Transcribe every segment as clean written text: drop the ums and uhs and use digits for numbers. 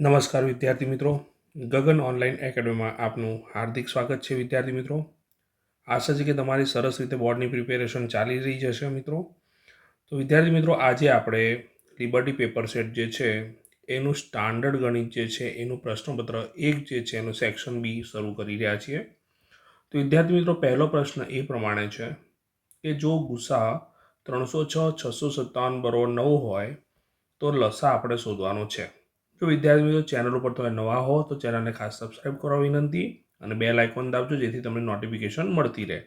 નમસ્કાર વિદ્યાર્થી મિત્રો, ગગન ઓનલાઈન એકેડમીમાં આપનું હાર્દિક સ્વાગત છે. વિદ્યાર્થી મિત્રો, આશા છે કે તમારી સરસ રીતે બોર્ડની પ્રિપેરેશન ચાલી રહી જશે. મિત્રો, તો વિદ્યાર્થી મિત્રો, આજે આપણે લિબર્ટી પેપર સેટ જે છે એનું સ્ટાન્ડર્ડ ગણિત જે છે એનું પ્રશ્નપત્ર 1 જે છે એનું સેક્શન બી શરૂ કરી રહ્યા છીએ. તો વિદ્યાર્થી મિત્રો, પહેલો પ્રશ્ન એ પ્રમાણે છે કે જો ગુસા 306 657 બરોબર 9 હોય તો લસા આપણે શોધવાનો છે. જો વિદ્યાર્થી મિત્રો ચેનલ ઉપર તમે નવા હો તો ચેનલને ખાસ સબસ્ક્રાઇબ કરવા વિનંતી અને બેલ આઇકોન દાબજો જેથી તમને નોટિફિકેશન મળતી રહે.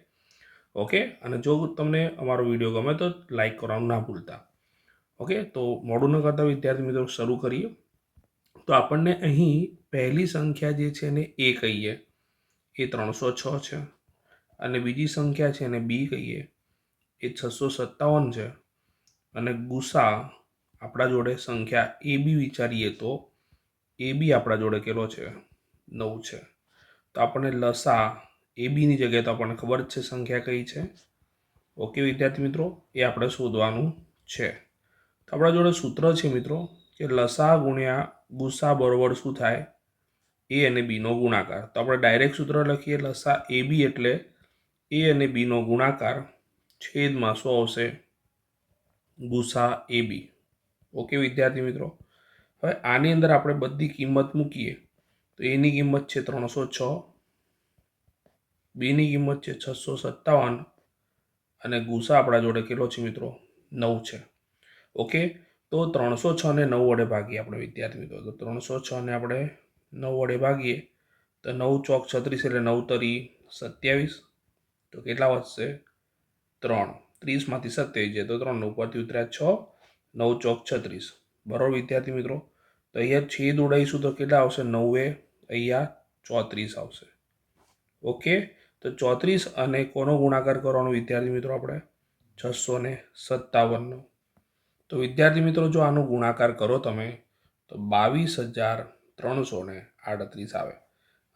ઓકે, અને જો તમને અમારો વિડીયો ગમે તો લાઈક કરવાનું ના ભૂલતા. ઓકે, તો મોડું ન કરતા વિદ્યાર્થી મિત્રો શરૂ કરીએ. તો આપણને અહીં પહેલી સંખ્યા જે છે એને એ કહીએ, એ 306 છે, અને બીજી સંખ્યા છે એને બી કહીએ, એ 657 છે, અને ગુસા આપણા જોડે સંખ્યા એ બી વિચારીએ તો એ બી આપણા જોડે કેટલો છે? 9 છે. તો આપણને લસા એ બીની જગ્યાએ તો આપણને ખબર જ છે સંખ્યા કઈ છે. ઓકે વિદ્યાર્થી મિત્રો, એ આપણે શોધવાનું છે. તો આપણા જોડે સૂત્ર છે મિત્રો કે લસા ગુણ્યા ગુસા બરોબર શું થાય? એ અને બીનો ગુણાકાર. તો આપણે ડાયરેક્ટ સૂત્ર લખીએ, લસા એ બી એટલે એ અને બીનો ગુણાકાર છેદમાં શું આવશે? ગુસા એ બી. ઓકે વિદ્યાર્થી મિત્રો, હવે આની અંદર આપણે બધી કિંમત મૂકીએ તો એની કિંમત છે 306, બીની કિંમત છે 657 અને ગુસા આપણા જોડે કેટલો છે મિત્રો? 9 છે. ઓકે, તો 306 ને 9 વડે ભાગીએ આપણે વિદ્યાર્થી મિત્રો. તો 306 ને આપણે 9 વડે ભાગીએ તો 9 ચોક 36 એટલે 9 તરી 27. તો કેટલા વધશે? 3. 30માંથી 27 જાય તો 3 ઉપરથી ઉતર્યા 6, 9 ચોક 36. બરાબર વિદ્યાર્થી મિત્રો, તો અહીંયા છેદ ઉડાઈશું તો કેટલા આવશે? 9 અહીંયા 34 આવશે. ઓકે, તો 34 અને કોનો ગુણાકાર કરવાનો વિદ્યાર્થી મિત્રો? આપણે 657નો. તો વિદ્યાર્થી મિત્રો, જો આનો ગુણાકાર કરો તમે તો 22,338 આવે,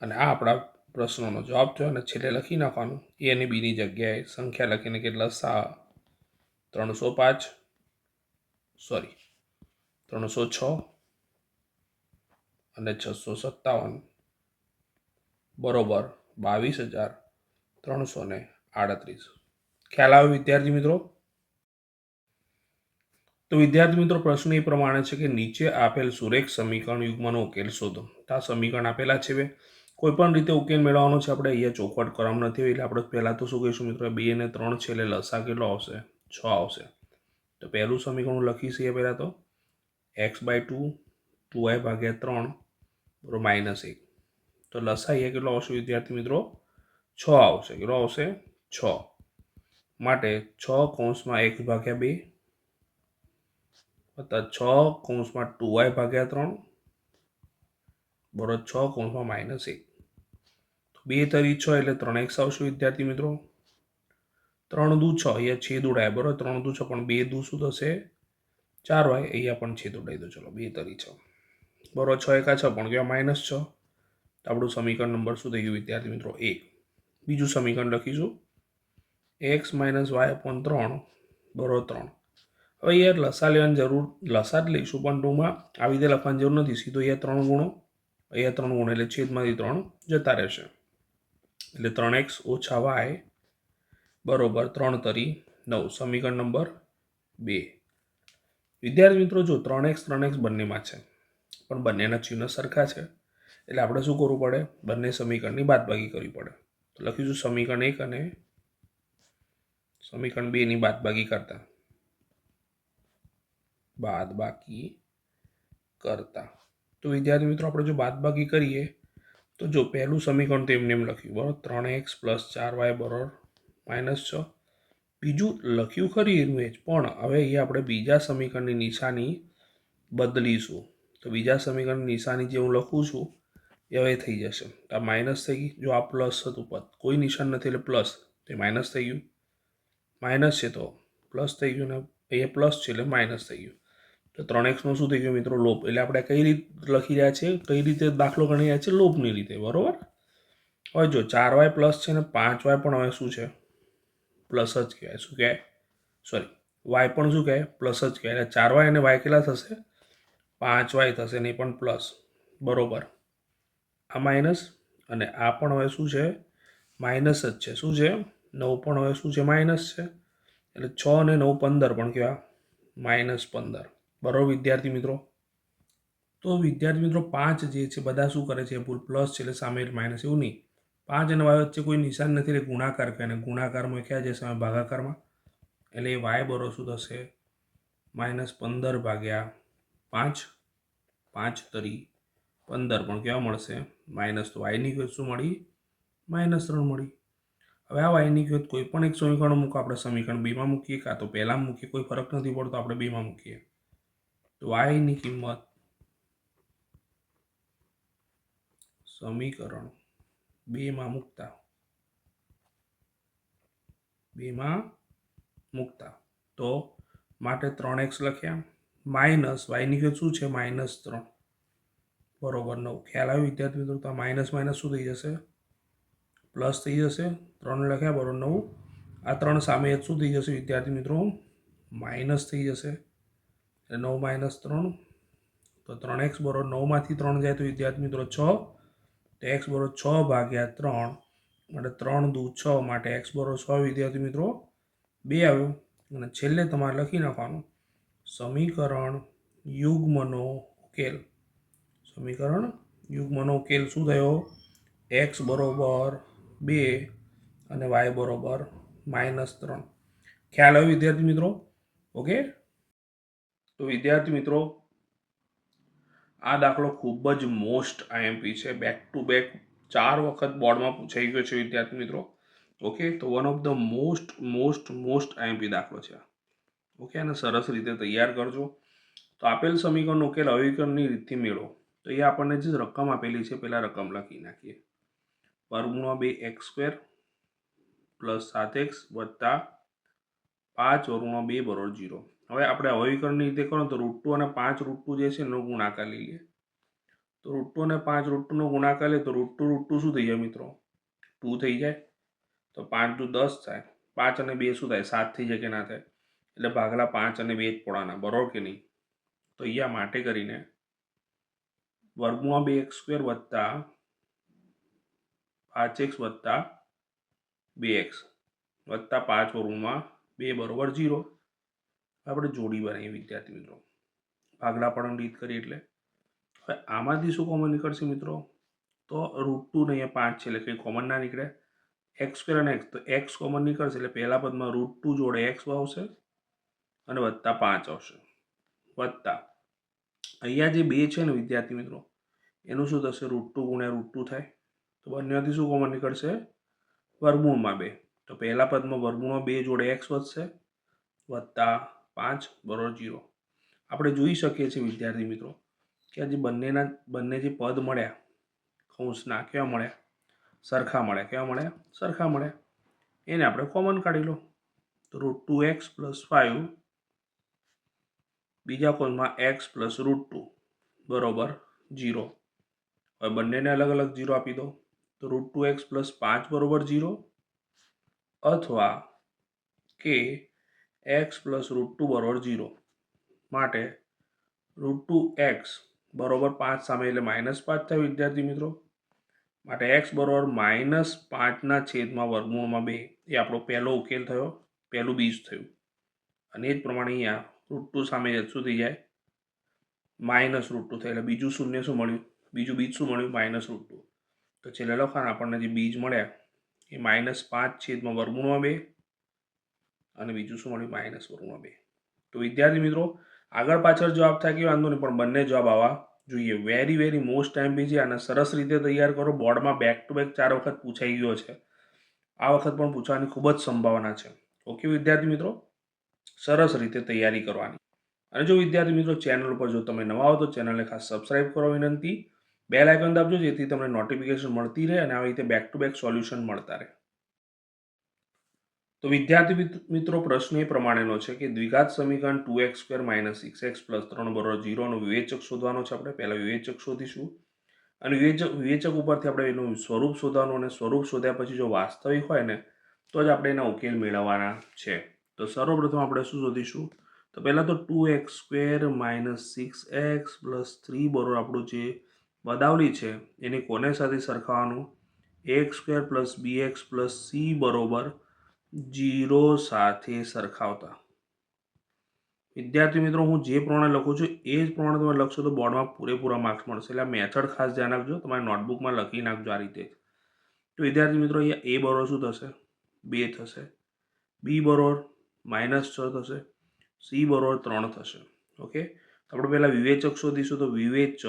અને આ આપણા પ્રશ્નોનો જવાબ થયો. અને છેલ્લે લખી નાખવાનું એ અને બીની જગ્યાએ સંખ્યા લખીને કે લસા 306 અને 657 બરોબર 22,338. ખ્યાલ આવે વિદ્યાર્થી મિત્રો? તો વિદ્યાર્થી મિત્રો, પ્રશ્ન એ પ્રમાણે છે કે નીચે આપેલ સુરેખ સમીકરણ યુગ્મનો ઉકેલ શોધો. તો આ સમીકરણ આપેલા છે. કોઈ પણ રીતે ઉકેલ મેળવવાનો છે. આપણે અહીંયા ચોખવટ કરવામાં નથી, એટલે આપણે પહેલાં તો શું કહીશું મિત્રો? 2 અને 3 છે એટલે લસા કેટલો આવશે? 6 આવશે. તો પહેલું સમીકરણ લખીશું એ પહેલાં તો x/2 2y/3 બરોબર -1. તો લસા અહીંયા કેટલો આવશે વિદ્યાર્થી મિત્રો? 6 આવશે. કેટલો આવશે? 6. માટે 6 કૌંસમાં x/2 વત્તા 6 કૌંસમાં 2y/3 બરોબર 6 કૌંસમાં -1. 2 તરી 6 એટલે 3x આવશે વિદ્યાર્થી મિત્રો. 3 દુ 6, અહીંયા છેદ ઉડાય બરોબર. 3 દુ 6 પણ 2 દુ શું થશે? 4y. અહીંયા પણ છેદ ઉડાઈ દો. ચલો 2 તરી 6 બરોબર. 6 એકા 6 પણ કહેવાય -6. તો આપણું સમીકરણ નંબર શું થઈ ગયું વિદ્યાર્થી મિત્રો? 1. બીજું સમીકરણ લખીશું x - y/3 બરોબર 3. હવે યાર લસા લેવાની જરૂર, લસા જ લઈશું પણ ટૂંકમાં આવી રીતે લખવાની જરૂર નથી. સીધો અહીંયા 3 ગુણો, અહીંયા 3 ગુણો એટલે છેદમાંથી 3 જતા રહેશે. એટલે 3x - y બરોબર 3 તરી 9. સમીકરણ નંબર 2. વિદ્યાર્થી મિત્રો, જો 3x બંનેમાં છે પણ બંનેના ચિહ્ન સરખા છે એટલે આપણે શું કરવું પડે? બંને સમીકરણની બાદબાકી કરવી પડે. તો લખીશું સમીકરણ 1 અને સમીકરણ 2 ની બાદબાકી કરતા. તો વિદ્યાર્થી મિત્રો, આપણે જો બાદબાકી કરીએ તો જો પહેલું સમીકરણ તો એમને એમ લખ્યું બરાબર, 3x + 4y બરોબર -6. બીજું લખ્યું ખરી એનું જ, પણ હવે અહીંયા આપણે બીજા સમીકરણની નિશાની બદલીશું. તો બીજા સમીકરણની નિશાની જે હું લખું છું એ હવે થઈ જશે. આ માઇનસ થઈ ગઈ. જો આ પ્લસ હતું પદ કોઈ નિશાન નથી એટલે પ્લસ, તો માઇનસ થઈ ગયું. માઇનસ છે તો પ્લસ થઈ ગયું, ને અહીંયા પ્લસ છે એટલે માઇનસ થઈ ગયું. તો 3xનો શું થઈ ગયો મિત્રો? લોપ. એટલે આપણે કઈ રીતે લખી રહ્યા છીએ? કઈ રીતે દાખલો ગણી રહ્યા છીએ? લોપની રીતે. બરોબર. હવે જો 4y પ્લસ છે ને 5y પણ હવે શું છે? પ્લસ જ કહેવાય. શું કહેવાય? સોરી, y પણ શું કહેવાય? પ્લસ જ કહેવાય. એટલે 4y અને y કેટલા થશે? 5y થશે, ને પણ પ્લસ. બરોબર આ માઇનસ અને આ પણ હવે શું છે માઇનસ જ છે. શું છે 9 પણ હવે શું છે માઇનસ છે. એટલે 6 અને 9 15 પણ કેવા -15. બરોબર વિદ્યાર્થી મિત્રો. તો વિદ્યાર્થી મિત્રો 5 જે છે બધા શું કરે છે ભૂલ પ્લસ છે એટલે સામે માઇનસ એવું નહીં. 5 અને y વચ્ચે કોઈ નિશાન નથી એટલે ગુણાકાર કરે અને ગુણાકારમાં ક્યાં જશે સામે ભાગાકારમાં એટલે y બરોબર શું થશે -15 ભાગ્યા 5 5 તરી 15 પણ કેવા મળશે માઇનસ. તો વાયની કિંમત શું મળી -3 મળી. હવે આ વાયની કિંમત કોઈ પણ એક સમીકરણ મૂકો આપણે સમીકરણ બેમાં મૂકીએ કાં તો પહેલાં મૂકીએ કોઈ ફરક નથી પડતો આપણે બેમાં મૂકીએ. તો વાયની કિંમત સમીકરણ બેમાં મૂકતા તો માટે 3x લખ્યા માઇનસ વાયની કિંમત શું છે -3 બરોબર 9. ખ્યાલ આવ્યો વિદ્યાર્થી મિત્રો. તો માઇનસ માઇનસ શું થઈ જશે પ્લસ થઈ જશે. 3 લખ્યા બરોબર 9. આ 3 સામે શું થઈ જશે વિદ્યાર્થી મિત્રો માઇનસ થઈ જશે એટલે 9 - 3 તો 3x બરોબર 9માંથી 3 જાય તો વિદ્યાર્થી મિત્રો 6 તો x બરોબર 6 ભાગ્યા 3 માટે 3 દુ 6 માટે x બરોબર 6 વિદ્યાર્થી મિત્રો 2 આવ્યું. અને છેલ્લે તમારે લખી નાખવાનું સમીકરણ યુગ્મનો ઉકેલ. સમીકરણ યુગ્મનો ઉકેલ શું થયો x બરોબર 2 અને y બરોબર -3. ખ્યાલ આવ્યો વિદ્યાર્થી મિત્રો. ઓકે. તો વિદ્યાર્થી મિત્રો આ દાખલો ખૂબ જ મોસ્ટ આઈએમપી છે. બેક ટુ બેક 4 વખત બોર્ડમાં પૂછાઈ ગયો છે વિદ્યાર્થી મિત્રો. ઓકે. તો one of the most IMP દાખલો છે. ઓકે. અને સરસ રીતે તૈયાર કરજો. તો આપેલ સમીકરણનો ઉકેલ અવિકલનની રીતથી મેળવો. તો એ આપણને જે રકમ આપેલી છે પહેલાં રકમ લખી નાખીએ. વર્ગમૂળમાં 2x² પ્લસ 7x વત્તા 5 વર્ગમૂળમાં 2 બરોબર 0. હવે આપણે અવિકલનની રીતે કરો તો √2 અને 5 √2 જે છે એનો ગુણાકાર લઈએ. તો √2 અને 5 √2 નો ગુણાકાર લે તો √2 શું થઈ જાય મિત્રો 2 થઈ જાય. તો 5 × 2 10 થાય. 5 અને 2 શું થાય 7 થઈ જાય કે ના થાય. એટલે ભાગલા 5 અને 2 જ પોળાના બરોબર કે નહીં. તો અહીંયા માટે કરીને વર્ગમૂળમાં 2x² વત્તા 5x વત્તા 2x વત્તા 5 વર્ગમૂળમાં 2 બરોબર 0. આપણે જોડી બનાવીએ વિદ્યાર્થી મિત્રો. ભાગલા પડવાની રીત કરી એટલે હવે આમાંથી શું કોમન નીકળશે મિત્રો તો √2 ને અહીંયા 5 છે એટલે કંઈ કોમન ના નીકળે. x² અને x તો x કોમન નીકળશે એટલે પહેલા પદમાં √2 જોડે x આવશે અને વત્તા 5 આવશે વત્તા અહીંયા જે 2 છે ને વિદ્યાર્થી મિત્રો એનું શું થશે √2 ગુણ્યા √2 થાય. તો બંનેમાંથી શું કોમન નીકળશે વર્ગમૂળમાં 2. તો પહેલા પદમાં વર્ગમૂળમાં 2 જોડે x વધશે વત્તા 5 બરોબર 0. આપણે જોઈ શકીએ છીએ વિદ્યાર્થી મિત્રો કે આ જે બંને જે પદ મળ્યા કૌંસના કેવા મળ્યા સરખા મળ્યા. કેવા મળ્યા સરખા મળ્યા. એને આપણે કોમન કાઢી લો. તો √2x + 5 બીજા કૌંસમાં x + √2 બરોબર 0. હવે બંનેને અલગ અલગ 0 આપી દો તો √2x + 5 બરોબર 0 અથવા કે x + √2 બરોબર 0. માટે √2x બરોબર 5 સામે એટલે -5 થાય વિદ્યાર્થી મિત્રો. માટે x બરોબર -5 છેદમાં વર્ગમૂળમાં 2 એ આપણો પહેલો ઉકેલ થયો પહેલું બીજ થયું. અને એ જ પ્રમાણે અહીંયા √2 સામે શું થઈ જાય -√2 થાય એટલે બીજું શૂન્ય શું મળ્યું બીજું બીજ શું મળ્યું -√2. તો છેલ્લે લખવાના આપણને જે બીજ મળ્યા એ -5 છેદમાં વર્ગમૂળમાં 2 અને બીજું શું મળ્યું -√2. તો વિદ્યાર્થી મિત્રો આગળ પાછળ જવાબ થાય કે વાંધો નહીં પણ બંને જવાબ આવવા જોઈએ. વેરી મોસ્ટ આઈએમપી છે. અને સરસ રીતે તૈયાર કરો. બોર્ડમાં બેક ટુ બેક 4 વખત પૂછાઈ ગયો છે. આ વખત પણ પૂછવાની ખૂબ જ સંભાવના છે. ઓકે વિદ્યાર્થી મિત્રો સરસ રીતે તૈયારી કરવાની. અને જો વિદ્યાર્થી મિત્રો ચેનલ ઉપર જો તમે નવા હો તો ચેનલને ખાસ સબસ્ક્રાઇબ કરો વિનંતી. બેલ આઇકન દાબજો જેથી તમને નોટિફિકેશન મળતી રહે અને આવી રીતે બેક ટુ બેક સોલ્યુશન મળતા રહે. તો વિદ્યાર્થી મિત્રો પ્રશ્ન એ પ્રમાણેનો છે કે દ્વિઘાત સમીકરણ 2x² - 6x + 3 બરોબર 0 નો વિવેચક શોધવાનો છે. આપણે પહેલા વિવેચક શોધીશું અને વિવેચક ઉપરથી આપણે એનું સ્વરૂપ શોધવાનું અને સ્વરૂપ શોધ્યા પછી જો વાસ્તવિક હોય ને તો જ આપણે એના ઉકેલ મેળવવાના છે. તો સર્વપ્રથમ આપણે શું શોધીશું તો પહેલાં તો 2x² - 6x + 3 બરોબર આપણું જે પદાવલી છે એને કોને સાથે સરખાવવાનું? a² + bx + c બરોબર 0 સાથે સરખાવતા. વિદ્યાર્થી મિત્રો, હું જે પ્રમાણે લખું છું એ જ પ્રમાણે તમે લખશો તો બોર્ડમાં પૂરેપૂરા માર્ક્સ મળશે. એટલે આ મેથડ ખાસ ધ્યાન રાખજો, તમારી નોટબુકમાં લખી નાખજો આ રીતે. તો વિદ્યાર્થી મિત્રો, અહીંયા a બરોબર શું થશે? 2 થશે. b બરોબર -6 થશે. c બરોબર 3 થશે. ઓકે, તો આપણે પહેલા વિવેચક શોધીશું. તો વિવેચક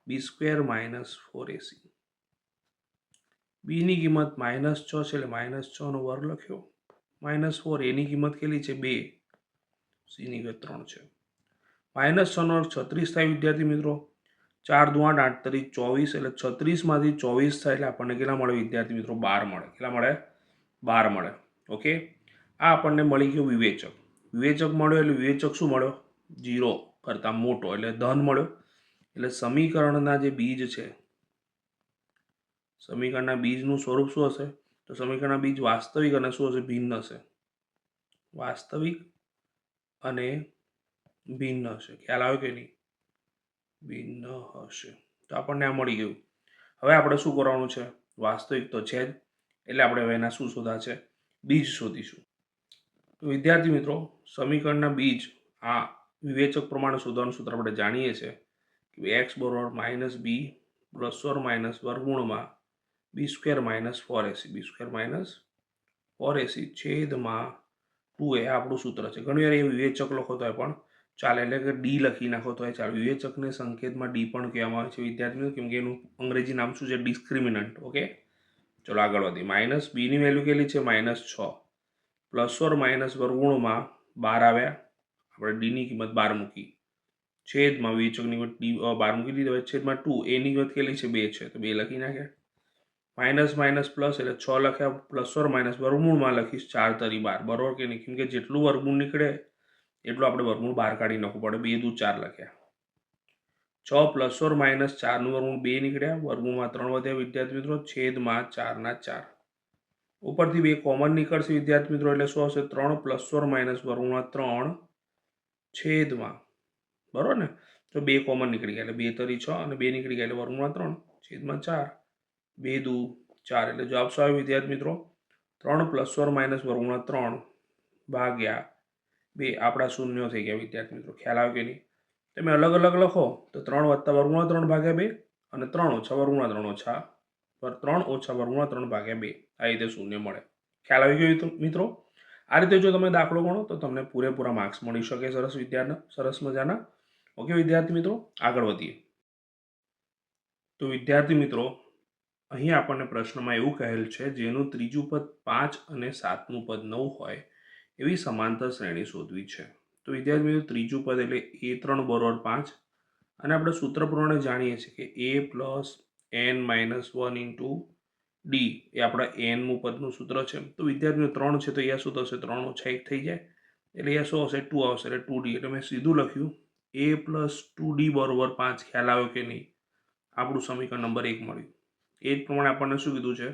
b² - 4ac. b ની કિંમત -6 છે એટલે -6 નો વર્ગ લખ્યો. -4 a ની કિંમત કેટલી છે? 2. c ની કિંમત 3 છે. -6 નો 36 થાય વિદ્યાર્થી મિત્રો. 4 દુ 8 8 તરી 24 એટલે 36 માંથી 24 થાય એટલે આપણને કેટલા મળે વિદ્યાર્થી મિત્રો? 12 મળે. કેટલા મળે? 12 મળે. ઓકે, આ આપણને મળી ગયો વિવેચક. વિવેચક મળ્યો એટલે વિવેચક શું મળ્યો? 0 કરતા મોટો એટલે ધન મળ્યો. એટલે સમીકરણના જે બીજ છે, સમીકરણના બીજનું સ્વરૂપ શું હશે? તો સમીકરણના બીજ વાસ્તવિક અને શું હશે? ભિન્ન હશે. વાસ્તવિક અને ભિન્ન હશે. ખ્યાલ આવ્યો કે નહીં? ભિન્ન હશે. તો આપણને આ મળી ગયું. હવે આપણે શું કરવાનું છે? વાસ્તવિક તો છે જ, એટલે આપણે હવે એના શું શોધા છે? બીજ શોધીશું. તો વિદ્યાર્થી મિત્રો, સમીકરણના બીજ આ વિવેચક પ્રમાણે શોધવાનું સૂત્ર આપણે જાણીએ છીએ કે x બરોબર -b ± વર્ગમૂળમાં b² - 4ac. b² - 4ac છેદમાં 2a આપણું સૂત્ર છે. ઘણી વાર એ વિવેચક લખો તો પણ ચાલે, એટલે કે ડી લખી નાખો તો ચાલે. વિવેચકને સંકેતમાં ડી પણ કહેવામાં આવે છે વિદ્યાર્થી મિત્રો, કેમ કે એનું અંગ્રેજી નામ શું છે? ડિસ્ક્રિમિનન્ટ. ઓકે, ચલો આગળ વધીએ. -b ની વેલ્યુ કેટલી છે? -6 ± વર્ગમૂળમાં 12 આવ્યા. આપણે ડી ની કિંમત 12 મૂકી. છેદમાં વિવેચકની કિંમત 12 મૂકી દીધી. હવે છેદમાં 2 a ની કિંમત કેટલી છે? 2 છે તો 2 લખી નાખ્યા. માઇનસ પ્લસ એટલે 6 લખ્યા. ± વર્ગમૂળમાં લખીશ 4 તરી 12. બરોબર કે નહીં? કેમ કે જેટલું વર્ગમૂળ નીકળે એટલું આપણે વર્ગમૂળ બહાર કાઢી નાખવું પડે. 2 દુ 4 લખ્યા. 6 ± 4 નું વર્ગમૂળ 2 નીકળ્યા. વર્ગમૂળમાં 3 વધ્યા વિદ્યાર્થી મિત્રો. છેદમાં 4 ના 4. ઉપરથી 2 કોમન નીકળશે વિદ્યાર્થી મિત્રો, એટલે શું આવશે? 3 ± વર્ગમૂળમાં 3 છેદમાં, બરોબર ને? તો 2 કોમન નીકળી ગયા એટલે 2 તરી 6 અને 2 નીકળી ગયા એટલે વર્ગમૂળમાં 3 છેદમાં 4. 2 દુ 4 એટલે જવાબ શું આવ્યો વિદ્યાર્થી મિત્રો? 3 ± વર્ગમૂળમાં 3 ભાગ્યા 2. આપણા શૂન્યો થઈ ગયા વિદ્યાર્થી મિત્રો. ખ્યાલ આવ્યો કે નહીં? તમે અલગ અલગ લખો તો 3 + વર્ગમૂળમાં 3 ભાગ્યા 2 અને 3 ઓછા વર્ગમૂળમાં 3 ઓછા 3 ઓછા વર્ગમૂળમાં 3 ભાગ્યા 2. આ રીતે શૂન્ય મળે. ખ્યાલ આવી ગયો મિત્રો? આ રીતે જો તમે દાખલો ગણો તો તમને પૂરેપૂરા માર્ક્સ મળી શકે. સરસ મજાના. ઓકે વિદ્યાર્થી મિત્રો, આગળ વધીએ. તો વિદ્યાર્થી મિત્રો, અહીં આપણને પ્રશ્નમાં એવું કહેલ છે જેનું ત્રીજું પદ 5 અને 7મું પદ 9 હોય એવી સમાંતર શ્રેણી શોધવી છે. તો વિદ્યાર્થી મિત્રો, ત્રીજું પદ એટલે a3 બરોબર 5 અને આપણે સૂત્ર પ્રમાણે જાણીએ છીએ કે a + n - 1 * d એ આપણા nમું પદનું સૂત્ર છે. તો વિદ્યાર્થી મિત્રો 3 છે તો અહીંયા શું થશે? 3 ઓછા 1 થઈ જાય એટલે અહીંયા શું આવશે? 2 આવશે એટલે 2d. એટલે મેં સીધું લખ્યું a + 2d બરોબર 5. ખ્યાલ આવ્યો કે નહીં? આપણું સમીકરણ નંબર 1 મળ્યું. એ જ પ્રમાણે આપણને શું કીધું છે?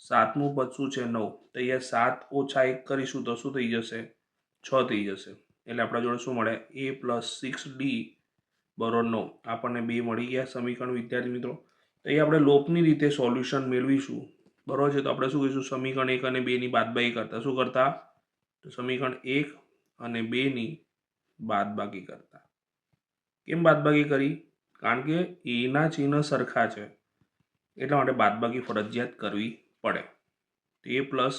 7મું પદ શું છે? 9. તો અહીંયા 7 ઓછા 1 કરીશું તો શું થઈ જશે? 6 થઈ જશે. એટલે આપણા જોડે શું મળે? a + 6d બરોબર 9. આપણને 2 મળી ગયા સમીકરણ વિદ્યાર્થી મિત્રો. તો એ આપણે લોપની રીતે સોલ્યુશન મેળવીશું. બરોબર છે? તો આપણે શું કહીશું? સમીકરણ 1 અને 2 ની બાદબાકી કરતા. શું કરતા? તો સમીકરણ 1 અને 2 ની બાદબાકી કરતા. કેમ બાદબાકી કરી? કારણ કે એના ચિહ્ન સરખા છે એટલા માટે બાદબાકી ફરજિયાત કરવી પડે. a +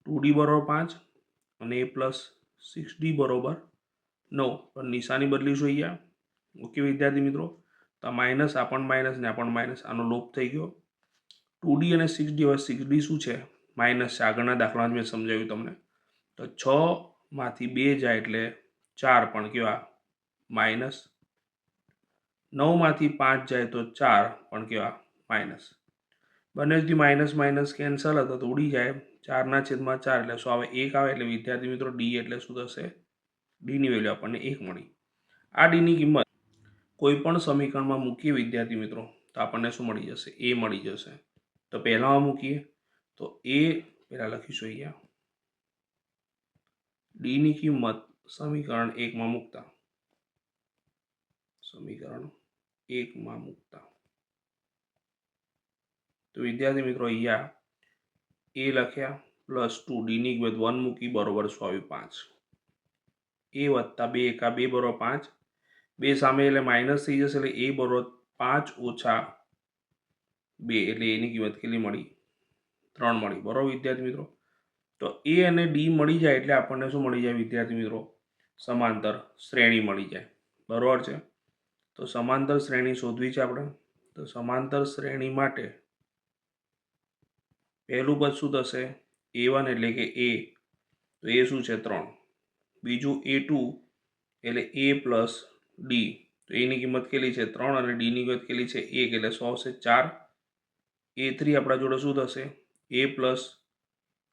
2d બરોબર 5 અને a + 6d બરોબર 9. પણ નિશાની બદલીશું અહીંયા. ઓકે વિદ્યાર્થી મિત્રો, તો માઇનસ આ પણ માઇનસ ને આ પણ માઇનસ, આનો લોપ થઈ ગયો. 2d અને 6d. હવે 6d શું છે? માઇનસ છે. આગળના દાખલામાં મેં સમજાવ્યું તમને. તો 6 માંથી 2 જાય એટલે 4 પણ કેવા? માઇનસ. 9 માંથી 5 જાય તો 4 પણ કેવા? માઇનસ. બંનેથી માઇનસ માઇનસ કેન્સલ હતા તો ઉડી જાય. 4/4 એટલે શું આવે? 1 આવે. એટલે વિદ્યાર્થી મિત્રો ડી એટલે શું થશે? ડીની વેલ્યુ આપણને 1 મળી. આ ડીની કિંમત કોઈ પણ સમીકરણમાં મૂકીએ વિદ્યાર્થી મિત્રો તો આપણને શું મળી જશે? એ મળી જશે. તો પહેલામાં મૂકીએ તો એ પહેલાં લખીશું અહીંયા. ડીની કિંમત સમીકરણ 1માં મૂકતા સમીકરણ 1 માં મૂકતા. તો વિદ્યાર્થી મિત્રો અહીંયા a લખ્યા +2 d ની કિંમત 1 મૂકી બરોબર 105. a વત્તા 2 એકા 2 બરોબર 5. 2 સામે એટલે માઇનસ થઈ જશે એટલે a બરોબર 5 ઓછા 2 એટલે a ની કિંમત કેટલી મળી? 3 મળી. બરોબર વિદ્યાર્થી મિત્રો. તો a અને d મળી જાય એટલે આપણને શું મળી જાય વિદ્યાર્થી મિત્રો? સમાંતર શ્રેણી મળી જાય. બરોબર છે. તો સમાંતર શ્રેણી શોધવી છે આપણે. તો સમાંતર શ્રેણી માટે પહેલું પદ શું થશે? a1 એટલે કે a, તો એ શું છે? 3. બીજું a2 એટલે a પ્લસ d, તો એની કિંમત કેટલી છે? 3 અને d ની કિંમત કેટલી છે? 1 એટલે 100 છે 4. a3 આપણા જોડે શું થશે? a પ્લસ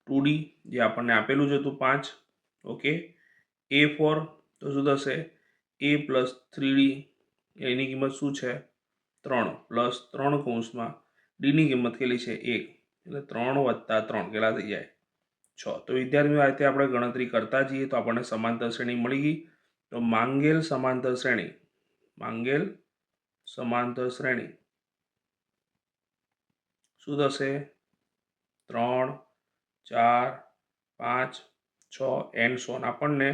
2d જે આપણને આપેલું જ હતું 5. ઓકે. a4 તો શું થશે? a પ્લસ 3d એની કિંમત શું છે? 3 પ્લસ 3 કૌંસમાં d ની કિંમત કેટલી છે? 1 એટલે 3 વત્તા 3 કેટલા થઈ જાય? 6. તો વિદ્યાર્થીઓ આ રીતે આપણે ગણતરી કરતા જઈએ તો આપણને સમાંતર શ્રેણી મળી ગઈ. તો માંગેલ સમાંતર શ્રેણી શું થશે? 3 4 5 6 એન્ડ સો ઓન. આપણને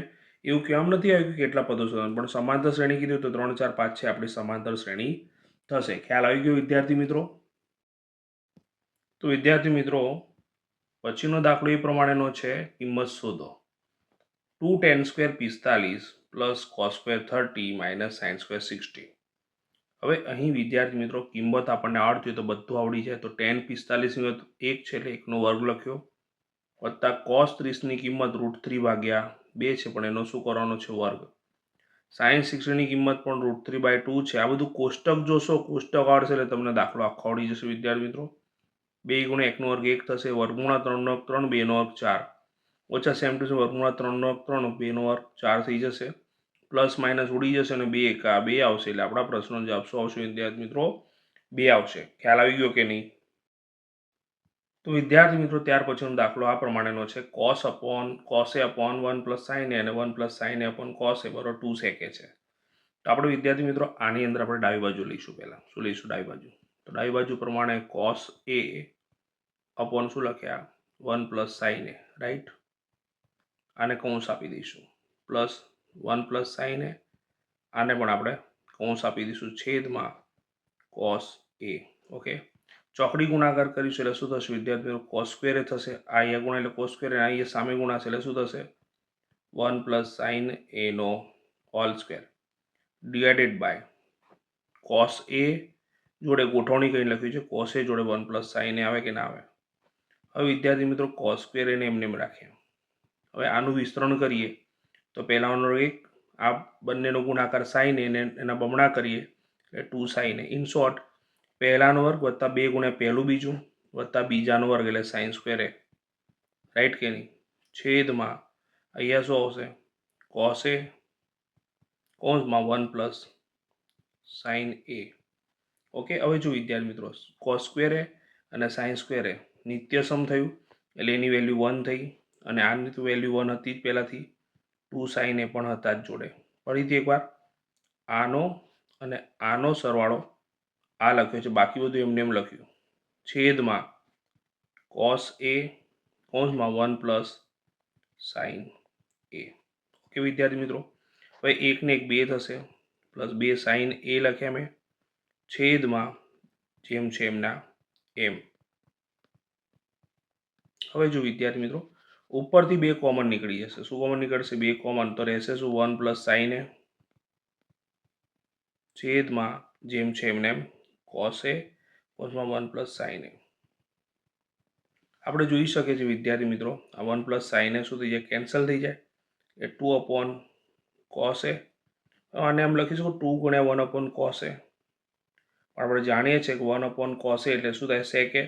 એવું કહેવામાં નથી આવ્યું કે કેટલા પદો શોધવાના, પણ સમાંતર શ્રેણી કીધું તો 3 4 5 છે આપણી સમાંતર શ્રેણી થશે. ખ્યાલ આવી ગયો વિદ્યાર્થી મિત્રો? તો વિદ્યાર્થી મિત્રો પછીનો દાખલો એ પ્રમાણેનો છે, કિંમત શોધો. 2 tan square 45 plus cos square 30 minus sin square 60. હવે અહીં વિદ્યાર્થી મિત્રો કિંમત આપણને આવડતી હોય તો બધું આવડી જાય. તો tan 45 ની કિંમત 1 છે એટલે 1 નો વર્ગ લખ્યો, વત્તા cos 30 ની કિંમત √3 ભાગ્યા 2 છે પણ એનો શું કરવાનો છે? વર્ગ. sin 60 ની કિંમત પણ √3/2 છે. આ બધું કોષ્ટક જોશો, કોષ્ટક આવડશે એટલે તમને દાખલો આખો આવડી જશે વિદ્યાર્થી મિત્રો. 2 × 1 નો વર્ગ 1 થશે, વર્ગમૂળા 3 નો વર્ગ 3, 2 નો વર્ગ 4, ઓછા સેમ ટુ સેમ વર્ગમૂળા 3 નો વર્ગ 3, 2 નો વર્ગ 4 થઈ જશે. પ્લસ માઇનસ ઉડી જશે અને 2 એકા 2 આવશે એટલે આપણા પ્રશ્નનો જવાબ શું આવશે વિદ્યાર્થી મિત્રો? 2 આવશે. ખ્યાલ આવી ગયો કે નહીં? તો વિદ્યાર્થી મિત્રો ત્યાર પછીનો દાખલો આ પ્રમાણેનો છે. cos a upon 1 + sin a અને 1 + sin a upon cos a બરાબર 2 sec a છે. તો આપણે વિદ્યાર્થી મિત્રો આની અંદર આપણે ડાબી બાજુ લઈશું. પહેલા શું લઈશું? ડાબી બાજુ. તો ડાબી બાજુ પ્રમાણે cos a upon શું લખ્યા? 1 + sin a, રાઈટ. આને કૌંસ આપી દઈશું પ્લસ 1 + sin a, આને પણ આપણે કૌંસ આપી દઈશું છેદમાં cos a. ઓકે. ચોકડી ગુણાકાર કરીશું એટલે શું થશે વિદ્યાર્થી મિત્રો? cos સ્ક્વેર થશે. આ અહીંયા ગુણા એટલે cos સ્ક્વેર, અહીંયા સામે ગુણાશે એટલે શું થશે? 1 + sin a નો whole square divided by cos a જોડે ગોઠવણી કરીને લખ્યું છે cos a જોડે 1 + sin a આવે કે ના આવે? હવે વિદ્યાર્થી મિત્રો cos સ્ક્વેર એને એમને એમ રાખીએ. હવે આનું વિસ્તરણ કરીએ તો પહેલાનો એક આ બંનેનો ગુણાકાર sin a ને એના બમણા કરીએ એટલે 2 sin a. ઇન શોર્ટ પહેલાનો વર્ગ વત્તા 2 ગુણ્યા પહેલું બીજું વત્તા બીજાનો વર્ગ એટલે sin સ્ક્વેર a, રાઈટ કે નહીં? છેદમાં અહીંયા શું આવશે? cos a કૌંસમાં 1 + sin a. ઓકે. હવે જો વિદ્યાર્થી મિત્રો cos સ્ક્વેર a અને sin સ્ક્વેર a નિત્ય સમ થયું એટલે એની વેલ્યુ 1 થઈ અને આની તો વેલ્યુ 1 હતી જ પહેલાથી, 2 sin a પણ હતા જ જોડે. ફરીથી એકવાર આનો અને આનો સરવાળો આ લખ્યો છે, બાકી બધું એમને એમ લખ્યું, છેદમાં cos a કૌંસમાં 1 + sin a. ઓકે વિદ્યાર્થી મિત્રો. હવે 1 ને 1 2 થશે, પ્લસ 2 sin a લખ્યા મેં, છેદમાં જેમ છે એમના એમ. હવે જો વિદ્યાર્થી મિત્રો ઉપરથી 2 કોમન નીકળી જશે. શું કોમન નીકળશે? 2 કોમન, તો રહેશે શું? 1 + sin a છેદમાં જેમ છે એમને એમ cos a કૌંસમાં 1 + sin a. આપણે જોઈ શકીએ છીએ વિદ્યાર્થી મિત્રો આ 1 + sin a શું થઈ જાય? કેન્સલ થઈ જાય એ 2 / cos a. આને એમ લખીશું 2 × 1 / cos a. આપણે જાણીએ છીએ કે 1 / cos a એટલે શું થાય? sec a,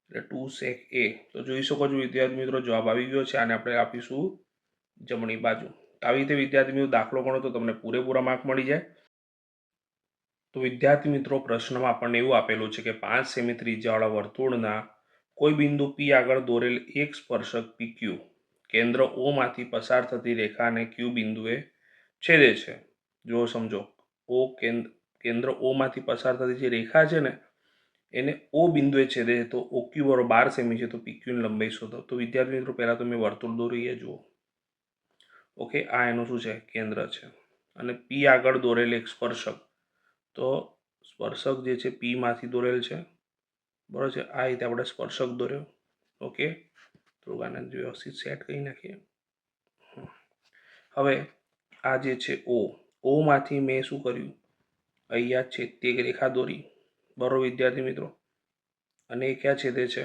એટલે 2 sec a. તો જોઈ શકો છો વિદ્યાર્થી મિત્રો જવાબ આવી ગયો છે. આને આપણે આપીશું જમણી બાજુ. તો આવી રીતે વિદ્યાર્થી મિત્રો દાખલો ગણો તો તમને પૂરેપૂરા માર્ક મળી જાય. તો વિદ્યાર્થી મિત્રો પ્રશ્નમાં આપણને એવું આપેલું છે કે 5 સેમી ત્રિજ્યાવાળા વર્તુળના કોઈ બિંદુ P આગળ દોરેલ એક સ્પર્શક PQ કેન્દ્ર O માંથી પસાર થતી રેખાને Q બિંદુએ છેદે છે. જો સમજો ઓ કેન્દ્ર ઓમાંથી પસાર થતી જે રેખા છે ને એને ઓ બિંદુએ છેદે છે, તો ઓક્યુ બરોબર 12 સેમી છે, તો પીક્યુની લંબાઈ શોધો. તો વિદ્યાર્થી મિત્રો પહેલાં તો મેં વર્તુળ દોરી એ જુઓ. ઓકે, આ એનું શું છે? કેન્દ્ર છે. અને પી આગળ દોરેલ એક સ્પર્શક, તો સ્પર્શક જે છે પીમાંથી દોરેલ છે, બરાબર છે. આ રીતે આપણે સ્પર્શક દોર્યો. ઓકે, થોડુંક આને વ્યવસ્થિત સેટ કરી નાખીએ. હવે આ જે છે ઓમાંથી મેં શું કર્યું? અહીંયા છેદતી એક રેખા દોરી, બરોબર વિદ્યાર્થી મિત્રો. અને એ ક્યાં છેદે છે?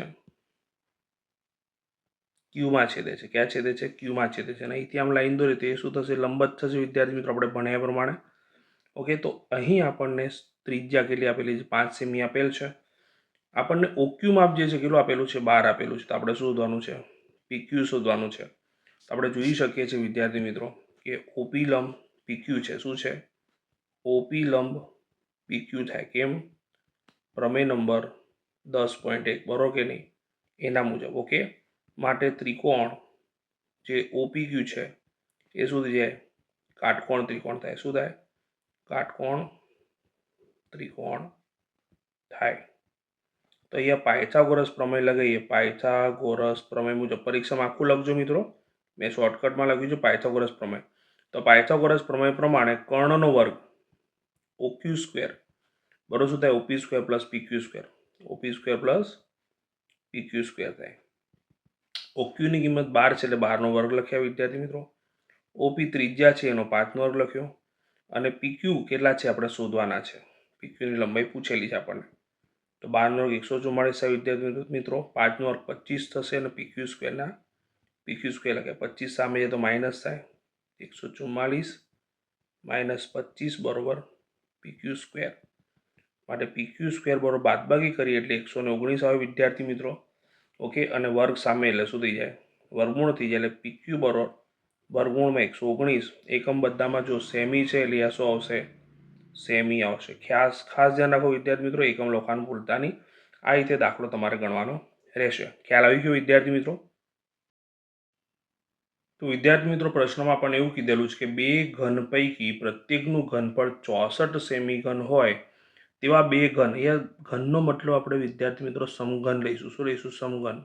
ક્યુમાં છેદે છે. ક્યાં છેદે છે? ક્યુમાં છેદે છે. અને અહીંથી આમ લાઈન દોરી તો એ શું થશે? લંબ જ થશે વિદ્યાર્થી મિત્રો, આપણે ભણ્યા પ્રમાણે. ઓકે, તો અહીં આપણને ત્રિજ્યા કેટલી આપેલી છે? 5 સેમી આપેલ છે. આપણને ઓક્યુ માપ જે છે કેટલું આપેલું છે? 12 આપેલું છે. તો આપણે શું શોધવાનું છે? પીક્યુ શોધવાનું છે. તો આપણે જોઈ શકીએ છીએ વિદ્યાર્થી મિત્રો કે ઓપી લંબ પીક્યુ છે. શું છે? ઓપી લંબ પીક્યુ થાય. કેમ? પ્રમેય નંબર 10.1, બરોબર કે નહીં? એના મુજબ. ઓકે, માટે ત્રિકોણ જે ઓપીક્યુ છે એ શું થઈ જાય? કાટકોણ ત્રિકોણ થાય. શું થાય? કાટકોણ ત્રિકોણ થાય. તો અહીંયા પાયથાગોરસ પ્રમેય લગાવીએ. પાયથાગોરસ પ્રમેય મુજબ પરીક્ષામાં આખું લખજો મિત્રો, મેં શોર્ટકટમાં લખ્યું છે પાયથાગોરસ પ્રમેય. તો પાયથાગોરસ પ્રમેય પ્રમાણે કર્ણનો વર્ગ ઓક્યુ સ્ક્વેર બરોબર શું થાય? OP square plus PQ square. OP square plus PQ square થાય. ઓક્યુની કિંમત 12 છે એટલે 12નો વર્ગ લખ્યા વિદ્યાર્થી મિત્રો. ઓપી ત્રિજ્યા છે એનો 5નો વર્ગ લખ્યો. અને પીક્યુ કેટલા છે આપણે શોધવાના છે. પીક્યુની લંબાઈ પૂછેલી છે આપણને. તો 12નો વર્ગ 144 થાય વિદ્યાર્થી મિત્રો. 5નો વર્ગ 25 થશે અને પીક્યુ સ્ક્વેર લખ્યા. 25 સામે છે તો માઇનસ થાય. 144 માઇનસ 25 બરોબર પીક્યુ સ્ક્વેર. માટે પીક્યુ સ્ક્વેર બરોબર બાદબાકી કરીએ એટલે 119 આવે વિદ્યાર્થી મિત્રો. ઓકે, અને વર્ગ સામે એટલે શું થઈ જાય? વર્ગમૂળ થઈ જાય. એટલે પીક્યુ બરોબર વર્ગમૂળમાં 119. એકમ બધામાં જો સેમી છે એટલે આ શું આવશે? સેમી આવશે. ખાસ ધ્યાન રાખો વિદ્યાર્થી મિત્રો, એકમ લખવાનું ભૂલતા નહીં. આ રીતે દાખલો તમારે ગણવાનો રહેશે. ખ્યાલ આવી ગયો વિદ્યાર્થી મિત્રો? તો વિદ્યાર્થી મિત્રો પ્રશ્નમાં આપણને એવું કીધેલું છે કે બે ઘન પૈકી પ્રત્યેકનું ઘનફળ 64 સેમી ઘન હોય તેવા બે ઘન. એ ઘનનો મતલબ આપણે વિદ્યાર્થી મિત્રો સમઘન લઈશું. શું લઈશું? સમઘન.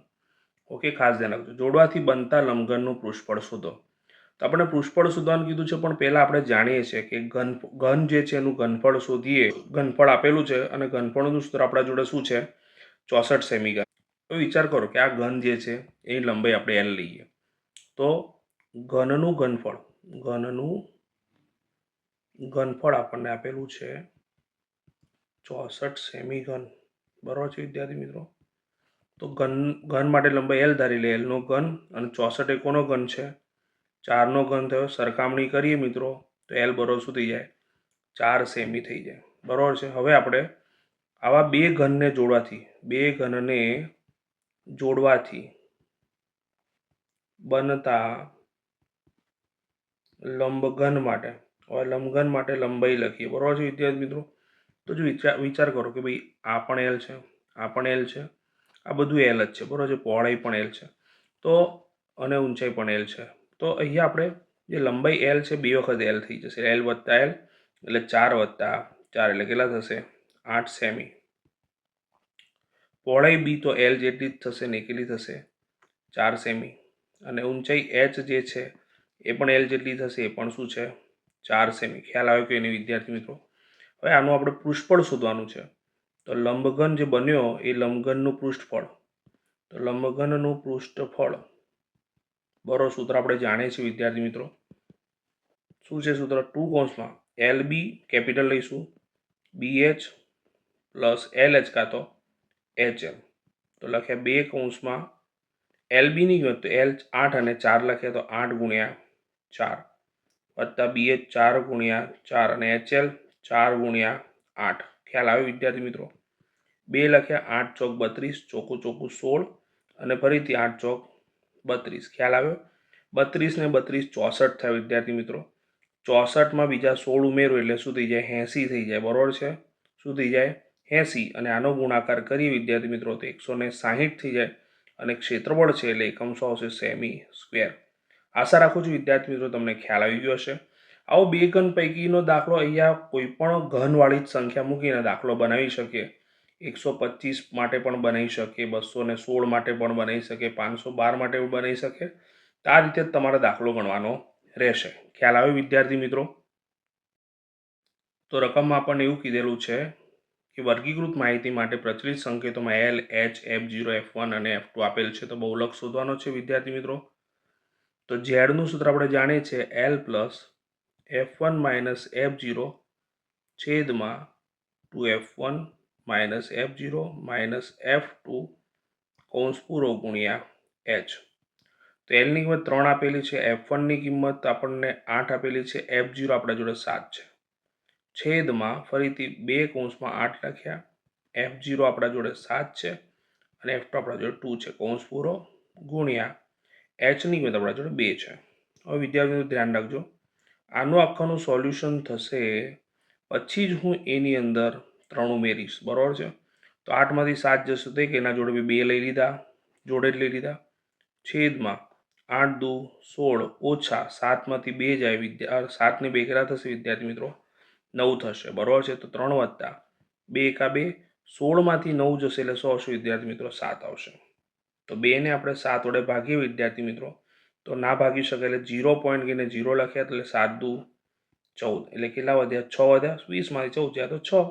ઓકે, ખાસ ધ્યાન રાખજો. જોડવાથી બનતા લંબઘનનું પૃષ્ઠફળ શોધો. તો આપણે પૃષ્ઠફળ શોધવાનું કીધું છે, પણ પહેલાં આપણે જાણીએ છીએ કે ઘન જે છે એનું ઘનફળ શોધીએ. ઘનફળ આપેલું છે અને ઘનફળનું સૂત્ર આપણા જોડે શું છે? 64 સેમી ઘન. તો વિચાર કરો કે આ ઘન જે છે એની લંબાઈ આપણે એલ લઈએ. તો ઘનનું ઘનફળ આપણને આપેલું છે 64 સેમી ઘન, બરાબર છે વિદ્યાર્થી મિત્રો. તો ઘન માટે લંબાઈ એલ ધારી લે. એલનો ઘન અને 64 એકોનો ઘન છે, 4નો ઘન થયો. સરખામણી કરીએ મિત્રો તો એલ બરોબર શું થઈ જાય? 4 સેમી થઈ જાય, બરાબર છે. હવે આપણે આવા બે ઘનને જોડવાથી બનતા લંબઘન માટે, હવે લંબઘન માટે લંબાઈ લખીએ, બરાબર છે વિદ્યાર્થી મિત્રો. તો જો વિચાર કરો કે ભાઈ આ પણ એલ છે, આ પણ એલ છે, આ બધું એલ જ છે, બરાબર છે. પહોળાઈ પણ એલ છે તો, અને ઊંચાઈ પણ એલ છે. તો અહીંયા આપણે જે લંબાઈ એલ છે 2 વખત એલ થઈ જશે. એલ વત્તા એલ એટલે 4 વત્તા 4 એટલે કેટલા થશે? 8 સેમી. પહોળાઈ બી તો એલ જેટલી જ થશે ને, કેટલી થશે? 4 સેમી. અને ઊંચાઈ એચ જે છે એ પણ એલ જેટલી થશે, એ પણ શું છે? 4 સેમી. ખ્યાલ આવ્યો કે નહીં વિદ્યાર્થી મિત્રો? હવે આનું આપણે પૃષ્ઠફળ શોધવાનું છે. તો લંબઘન જે બન્યો એ લંબઘનનું પૃષ્ઠફળ. તો લંબઘનનું પૃષ્ઠફળ બરોબર સૂત્ર આપણે જાણીએ છીએ વિદ્યાર્થી મિત્રો. શું છે સૂત્ર? 2 કૌંસમાં એલ બી કેપિટલ લઈશું, BH પ્લસ LH કાં તો HL. તો લખ્યા 2 કૌંસમાં LB ની કિંમત તો L 8 અને 4 લખ્યા તો 8 ગુણ્યા 4 વત્તા BH 4 ગુણ્યા 4 અને HL 4 ગુણ્યા 8. ખ્યાલ આવે વિદ્યાર્થી મિત્રો? 2 લખ્યા, 8 ચોક 32, ચોખ્ખું 16 અને ફરીથી 8 ચોક 32. ખ્યાલ આવ્યો? 32 ને 32 64 થયા વિદ્યાર્થી મિત્રો. 64માં બીજા 16 ઉમેરો એટલે શું થઈ જાય? 80 થઈ જાય, બરોબર છે. શું થઈ જાય? 80. અને આનો ગુણાકાર કરીએ વિદ્યાર્થી મિત્રો તો 160 થઈ જાય. અને ક્ષેત્રફળ છે એટલે એકમ શું આવશે? Semi square. આશા રાખું છું વિદ્યાર્થી મિત્રો તમને ખ્યાલ આવી ગયો હશે. આવો બે ઘન પૈકીનો દાખલો અહીંયા કોઈ પણ ઘનવાળી જ સંખ્યા મૂકીને દાખલો બનાવી શકીએ. 125 માટે પણ બનાવી શકીએ, 216 માટે પણ બનાવી શકીએ, 512 માટે પણ બનાવી શકીએ. તો આ રીતે જ તમારે દાખલો ગણવાનો રહેશે. ખ્યાલ આવે વિદ્યાર્થી મિત્રો? તો રકમમાં આપણને એવું કીધેલું છે કે વર્ગીકૃત માહિતી માટે પ્રચલિત સંકેતોમાં L, H, F0, F1 અને F2 આપેલ છે. તો બહુલક શોધવાનો છે વિદ્યાર્થી મિત્રો. તો ઝેડનું સૂત્ર આપણે જાણીએ છીએ L plus F1 minus F0 છેદમાં 2F1 minus F0 minus F2 કૌંસ પૂરો ગુણ્યા H. તો એલની કિંમત 3 આપેલી છે, F1ની કિંમત આપણને 8 આપેલી છે, F0 આપણા જોડે 7 છે. છેદમાં ફરીથી 2 કૌંસમાં 8 લખ્યા, F0 આપણા જોડે 7 છે અને F2 આપણા જોડે 2 છે, કૌંસ પૂરો ગુણ્યા Hની કિંમત આપણા જોડે 2 છે. હવે વિદ્યાર્થીઓ ધ્યાન રાખજો, આનું આખાનું સોલ્યુશન થશે પછી જ હું એની અંદર 3 ઉમેરીશ, બરાબર છે. તો 8માંથી 7 જશે તો કે એના જોડે 2 લઈ લીધા, જોડે જ લઈ લીધા, છેદમાં 8 દુ 16 ઓછા 7માંથી 2 જાય 7 ને 2 કેટલા થશે વિદ્યાર્થી મિત્રો? 9 થશે, બરાબર છે. તો 3 વત્તા 2 એકા 2, 16માંથી 9 જશે એટલે શું આવશે વિદ્યાર્થી મિત્રો? 7 આવશે. તો 2 ને આપણે 7 વડે ભાગીએ વિદ્યાર્થી મિત્રો, તો ના ભાગી શકે એટલે 0 પોઈન્ટ ગઈને 0 લખ્યા, એટલે 7 દુ 14, એટલે કેટલા વધ્યા? 6 વધ્યા. 20માંથી 14 જાય તો 6,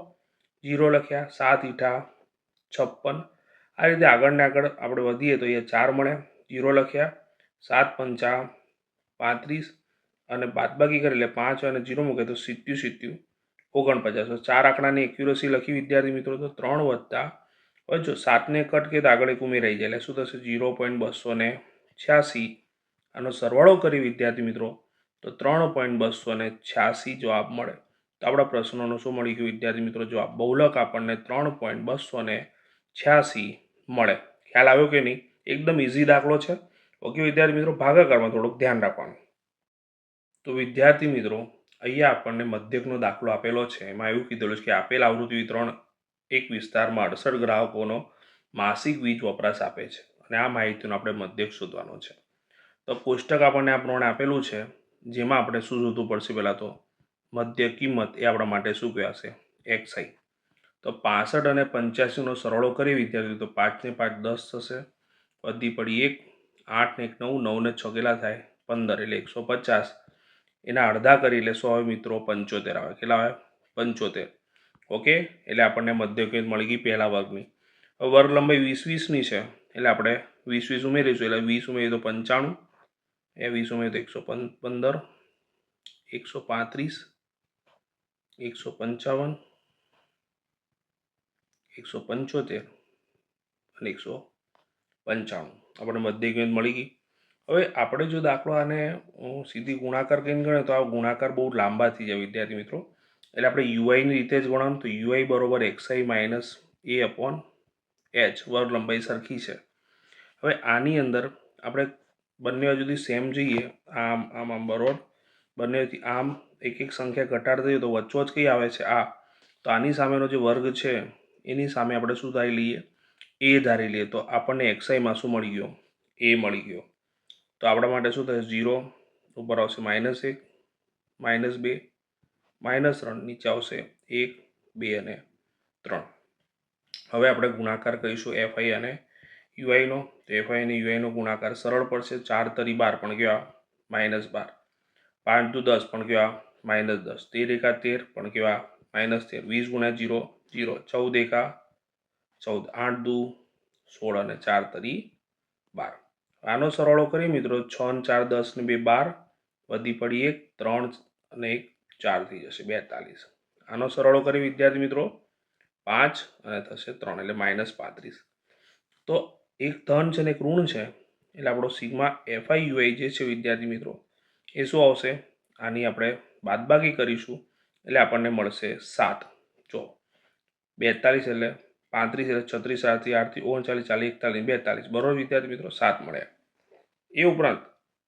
0 લખ્યા, 7 ઈઠા 56. આ રીતે આગળ ને આગળ આપણે વધીએ તો અહીંયા 4 મળે, 0 લખ્યા, 7 પંચા 35 અને બાદબાકી કરે એટલે 5 અને 0 મૂકે તો 77 49. 4 આંકડાની એક્યુરસી લખી વિદ્યાર્થી મિત્રો. તો 3 વત્તા, હવે જો 7ને કટ કરીએ તો આગળ એક ઉમેરાઈ જાય એટલે શું થશે? 0.286. આનો સરવાળો કરી વિદ્યાર્થી મિત્રો તો 3.286 જવાબ મળે. તો આપણા પ્રશ્નોનો શું મળી ગયું વિદ્યાર્થી મિત્રો? જવાબ બહુલક આપણને 3.286 મળે. ખ્યાલ આવ્યો કે નહીં? એકદમ ઇઝી દાખલો છે. ઓકે વિદ્યાર્થી મિત્રો, ભાગાકારમાં થોડુંક ધ્યાન રાખવાનું. તો વિદ્યાર્થી મિત્રો અહીંયા આપણને મધ્યકનો દાખલો આપેલો છે. એમાં એવું કીધેલું છે કે આપેલ આવૃત્તિ વિતરણ એક વિસ્તારમાં 68 ગ્રાહકોનો માસિક વીજ વપરાશ આપે છે અને આ માહિતીનો આપણે મધ્યક શોધવાનો છે. તો કોષ્ટક આપણને આ પ્રમાણે આપેલું છે, જેમાં આપણે શું શોધવું પડશે? પહેલાં તો મધ્ય કિંમત એ આપણા માટે શું કહેવાશે? XI. તો 65 અને 85નો સરવાળો કરી વિદ્યાર્થી તો 5 ને 5 10 થશે, વધી પડી 1, 8 ને 1 9, 9 ને 6 કેટલા થાય? 15, એટલે 150. એના અડધા કરી એટલે શું આવે મિત્રો? 75 આવે. કેટલા આવે? 75. ઓકે, એટલે આપણને મધ્ય કિંમત મળી ગઈ પહેલા વર્ગની. હવે વર્ગ લંબાઈ 20-20ની છે એટલે આપણે 20-20 ઉમેરીશું, એટલે 20 ઉમેરીએ તો 95, એ 20 ઉમેરીએ તો 115, 135, 155, 175 અને 195. આપણે મધ્ય કિંમત મળી ગઈ. હવે આપણે જો દાખલો આને સીધી ગુણાકાર કરીને ગણીએ તો આ ગુણાકાર બહુ લાંબા થઈ જાય વિદ્યાર્થી મિત્રો, એટલે આપણે યુઆઈની રીતે જ ગણવાનું. તો યુઆઈ બરોબર XI minus A upon H, વર્ગ લંબાઈ સરખી છે. હવે આની અંદર આપણે બંને બાજુથી સેમ જઈએ, આમ આમ આમ, બરોબર, બંનેથી આમ એક એક સંખ્યા ઘટાડતા જઈએ તો વચ્ચોવચ કઈ આવે છે? આ. તો આની સામેનો જે વર્ગ છે એની સામે આપણે શું ધારી લઈએ? A ધારી લઈએ. તો આપણને XIમાં શું મળી ગયો? A મળી ગયો. તો આપણા માટે શું થશે? 0 ઉપર આવશે -1, -2, -3, નીચે આવશે 1, 2 અને 3. હવે આપણે ગુણાકાર કરીશું FI અને UIનો. તો FI અને UIનો ગુણાકાર સરળ પડશે. 4 તરી 12 પણ કેવા? -12. 5 દુ 10 પણ કેવા? -10. 13 એકા 13 પણ કેવા? -13. 20 ગુણ્યા 0 0, 14 એકા 14, 8 દુ 16 અને 4 તરી 12. આનો સરવાળો કરીએ મિત્રો, 6 ને 4 10 ને 2 12, વધી પડી 1, 3 અને 1 4 થઈ જશે 42. આનો સરવાળો કરીએ વિદ્યાર્થી મિત્રો, 5 અને થશે 3 એટલે -35. તો એક ધન છે ને એક ઋણ છે એટલે આપણો સિગ્મા FI UI જે છે વિદ્યાર્થી મિત્રો એ શું આવશે? આની આપણે બાદબાકી કરીશું એટલે આપણને મળશે 7. જો 42 એટલે 35 એટલે 36, 8 થી 8 થી 39, 40, 41, બરોબર વિદ્યાર્થી મિત્રો? 7 મળ્યા. એ ઉપરાંત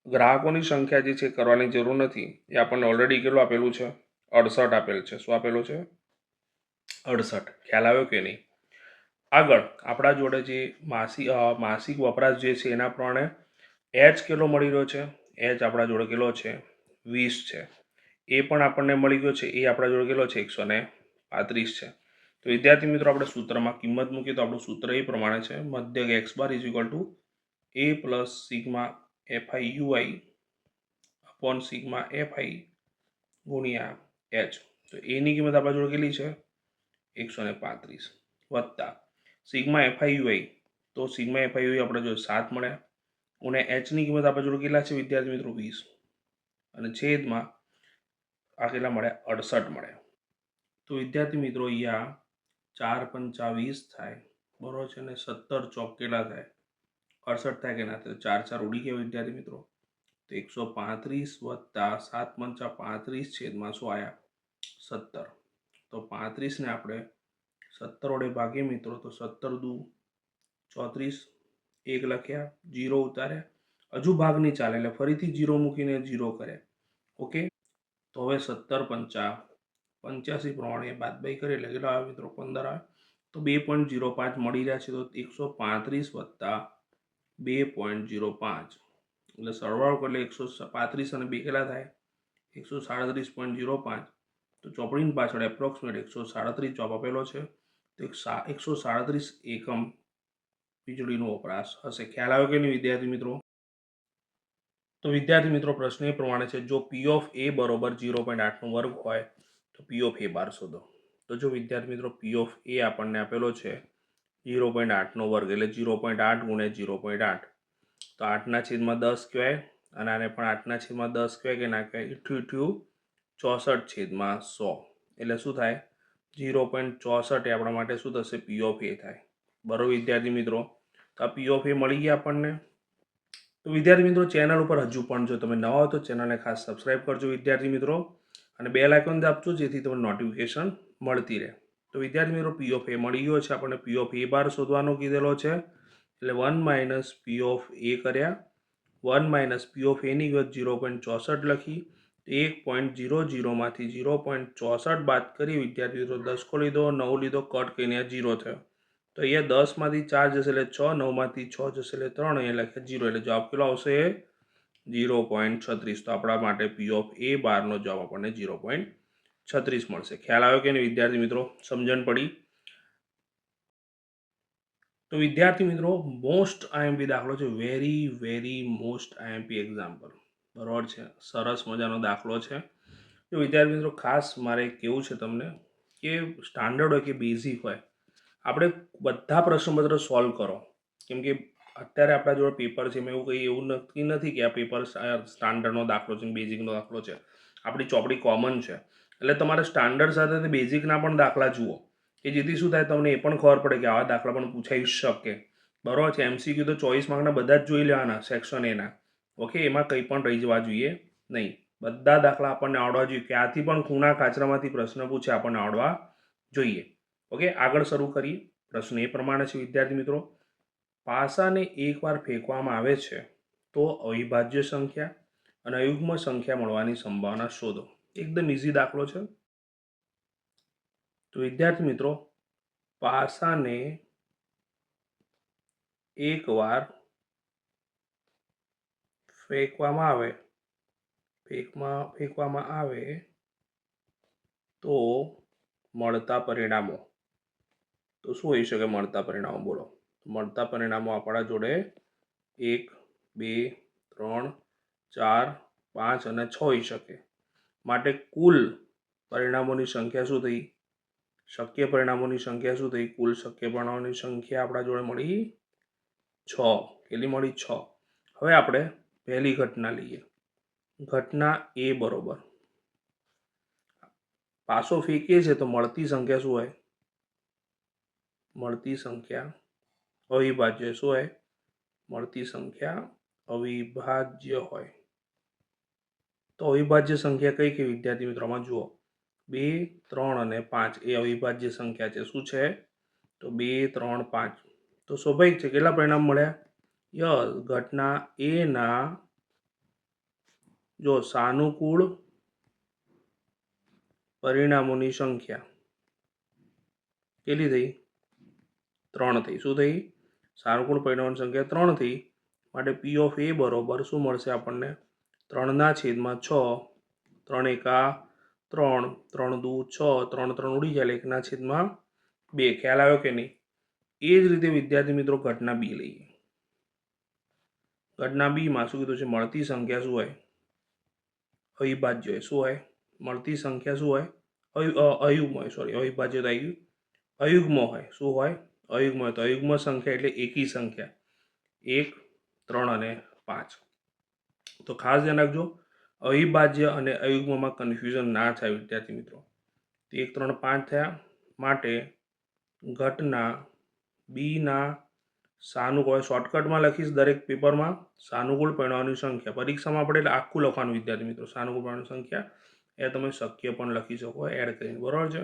ગ્રાહકોની સંખ્યા જે છે કરવાની જરૂર નથી, એ આપણને ઓલરેડી કેટલું આપેલું છે? 68 આપેલ છે. શું આપેલું છે? 68. ખ્યાલ આવ્યો કે નહીં? આગળ આપણા જોડે જે માસિક વપરાશ જે છે એના પ્રમાણે H કેટલો મળી રહ્યો છે? H આપણા જોડે કેટલો છે? 20 છે. એ પણ આપણને મળી ગયો છે, એ આપણા જોડે કેટલો છે 135 છે. તો વિદ્યાર્થી મિત્રો આપણે સૂત્રમાં કિંમત મૂકીએ તો આપણું સૂત્ર એ પ્રમાણે છે, મધ્યક x bar is equal to A plus sigma f i u i upon sigma f i ગુણ્યા એચ. તો એની કિંમત આપણા જોડે કેટલી છે 135 વત્તા સિગ્મા એફઆઈ યુઆઈ, તો સિગ્મા એફઆઈ યુઆઈ આપણે જો 7 મળ્યા અને એચની કિંમત આપણા જોડે કેટલા છે વિદ્યાર્થી મિત્રો 20 અને છેદમાં આ કેટલા મળ્યા 68 મળ્યા. તો વિદ્યાર્થી મિત્રો અહીંયા 4 પંચા 20 થાય બરોબર છે, અને 17 ચોક કેટલા થાય 68 થાય કે ના થાય? 4 4 ઉડી ગયા વિદ્યાર્થી મિત્રો. તો 135 વત્તા 7 પંચા 35 છેદમાં શું આવ્યા 17. તો 35 ને આપણે 17 વડે ભાગીએ મિત્રો તો 17 દુ 34, 1 લખ્યા, 0 ઉતાર્યા, હજુ ભાગ નહીં ચાલે એટલે ફરીથી 0 મૂકીને 0 કર્યા. ઓકે, તો હવે 17 પંચા 85 પ્રમાણે બાદબાકી કરીએ એટલે કેટલા આવે મિત્રો 15 આવે. તો 2.05 મળી રહ્યા છે. તો 135 વત્તા 2.05 એટલે સરવાળો એટલે 135 અને 2 કેટલા થાય 137.05. તો ચોપડીની પાછળ એપ્રોક્સિમેટ 137 જોબ આપેલો છે. તો 137 એકમ વીજળીનો વપરાશ હશે. ખ્યાલ આવ્યો કે નહીં વિદ્યાર્થી મિત્રો? તો વિદ્યાર્થી મિત્રો પ્રશ્ન એ પ્રમાણે છે, જો પી ઓફ એ બરોબર 0.8નો વર્ગ હોય તો પી ઓફ એ બાર શોધો. તો જો વિદ્યાર્થી મિત્રો પી ઓફ એ આપણને આપેલો છે 0.8નો વર્ગ એટલે 0.8 ગુણ્યા 0.8, તો 8ના છેદમાં 10 કહેવાય અને આને પણ 8ના છેદમાં 10 કહેવાય કે ના કહેવાય? 64 છેદમાં 100 એટલે શું થાય 0.64 એ આપણા માટે શું થશે પી ઓફ એ થાય. બરોબર વિદ્યાર્થી મિત્રો? તો આ પી ઓફ એ મળી ગયા આપણને. તો વિદ્યાર્થી મિત્રો ચેનલ ઉપર હજુ પણ જો તમે નવા હો તો ચેનલને ખાસ સબસ્ક્રાઇબ કરજો વિદ્યાર્થી મિત્રો, અને બેલ આઇકોન દાબજો જેથી તમને નોટિફિકેશન મળતી રહે. તો વિદ્યાર્થી મિત્રો પી ઓફ એ મળી ગયો છે આપણને. પી ઓફ એ બાર શોધવાનો કીધેલો છે એટલે 1 માઇનસ પી ઓફ એ કર્યા, 1 માઇનસ પી ઓફ એની કિંમત 0.64 લખી. 1.00માંથી 0.64 બાદ કરી વિદ્યાર્થી મિત્રો 10 લીધો, 9 લીધો, કટ કરીને 0 થયો. તો અહીંયા 10માંથી 4 જશે એટલે 6, 9માંથી 6 જશે એટલે 3, અહીંયા લખ્યા 0 એટલે જવાબ કેટલો આવશે 0.36. તો આપણા માટે પી ઓફ એ બારનો જવાબ આપણને 0.36 મળશે. ખ્યાલ આવ્યો કે નહીં વિદ્યાર્થી મિત્રો? સમજણ પડી? તો વિદ્યાર્થી મિત્રો મોસ્ટ આઈએમપી દાખલો છે, વેરી મોસ્ટ આઈએમપી એક્ઝામ્પલ. બરાબર છે, સરસ મજાનો દાખલો છે. તો વિદ્યાર્થી મિત્રો ખાસ મારે કેવું છે તમને કે સ્ટાન્ડર્ડ હોય કે બેઝિક હોય, આપણે બધા પ્રશ્નપત્ર સોલ્વ કરો. કેમ કે અત્યારે આપણા જોડે પેપર છે, મેં એવું કંઈ એવું નક્કી નથી કે આ પેપર સ્ટાન્ડર્ડનો દાખલો છે બેઝિકનો દાખલો છે. આપણી ચોપડી કોમન છે એટલે તમારે સ્ટાન્ડર્ડ સાથે બેઝિકના પણ દાખલા જુઓ કે જેથી શું થાય તમને એ પણ ખબર પડે કે આવા દાખલા પણ પૂછાઈ શકે. બરાબર છે, એમસીક્યુ તો 24 માર્કના બધા જ જોઈ લેવાના સેક્શન એના. ઓકે, એમાં કંઈ પણ રહી જવા જોઈએ નહીં. બધા દાખલા આપણને આવડવા જોઈએ. ક્યાંથી પણ ખૂણા કાચરામાંથી પ્રશ્ન પૂછે આપણને આવડવા જોઈએ. ઓકે, આગળ શરૂ કરીએ. પ્રશ્ન એ પ્રમાણે છે વિદ્યાર્થી મિત્રો, પાસાને એકવાર ફેંકવામાં આવે છે તો અવિભાજ્ય સંખ્યા અને અયુગ્મ સંખ્યા મળવાની સંભાવના શોધો. એકદમ ઇઝી દાખલો છે. તો વિદ્યાર્થી મિત્રો પાસાને એકવાર ફેંકવામાં આવે તો મળતા પરિણામો, તો શું હોઈ શકે મળતા પરિણામો? બોલો. મળતા પરિણામો આપણા જોડે 1, 2, 3, 4, 5 અને 6 હોઈ શકે. માટે કુલ પરિણામોની સંખ્યા શું થઈ? શક્ય પરિણામોની સંખ્યા શું થઈ? કુલ શક્ય પરિણામોની સંખ્યા આપણા જોડે મળી 6. કેટલી મળી? 6. હવે આપણે પહેલી ઘટના લઈએ. ઘટના એ બરોબર પાસો ફેંકીએ છે તો મળતી સંખ્યા શું હોય? મળતી સંખ્યા અવિભાજ્ય. શું હોય? મળતી સંખ્યા અવિભાજ્ય હોય. તો અવિભાજ્ય સંખ્યા કઈ કઈ વિદ્યાર્થી મિત્રોમાં જુઓ? 2, 3 અને 5 એ અવિભાજ્ય સંખ્યા છે. શું છે? તો 2, 3, 5. તો સ્વાભાવિક છે કેટલા પરિણામ મળ્યા? યસ, ઘટના એ ના જો સાનુકૂળ પરિણામોની સંખ્યા કેટલી થઈ? 3 થઈ. શું થઈ? સાનુકૂળ પરિણામોની સંખ્યા 3 થઈ. માટે પી ઓફ એ બરોબર શું મળશે આપણને? 3/6 3 એકા 3, 3 દુ 6, 3 3 ઉડી જાય એટલે 1/2. ખ્યાલ આવ્યો કે નહીં? એ જ રીતે વિદ્યાર્થી મિત્રો ઘટના બી લઈએ. ઘટના બીમાં શું કીધું છે? મળતી સંખ્યા શું હોય? અવિભાજ્ય હોય. શું હોય? મળતી સંખ્યા શું હોય? અયુગ્મ હોય. સોરી, અવિભાજ્ય તો આવી ગયું. અયુગ્મ હોય. શું હોય? અયુગ્મ હોય. તો અયુગ્મ સંખ્યા એટલે એકી સંખ્યા. 1, 3 અને 5. તો ખાસ ધ્યાન રાખજો, અવિભાજ્ય અને અયુગ્મમાં કન્ફ્યુઝન ના થાય વિદ્યાર્થી મિત્રો. 1, 3, 5 થયા, માટે ઘટના બીના સાનુકૂળ, શોર્ટકટમાં લખીશ દરેક પેપરમાં સાનુકૂળ પરિણામોની સંખ્યા. પરીક્ષામાં આપણે આખું લખવાનું વિદ્યાર્થી મિત્રો, સાનુકૂળ પરિણામોની સંખ્યા. એ તમે શક્ય પણ લખી શકો એડ કરીને, બરાબર છે.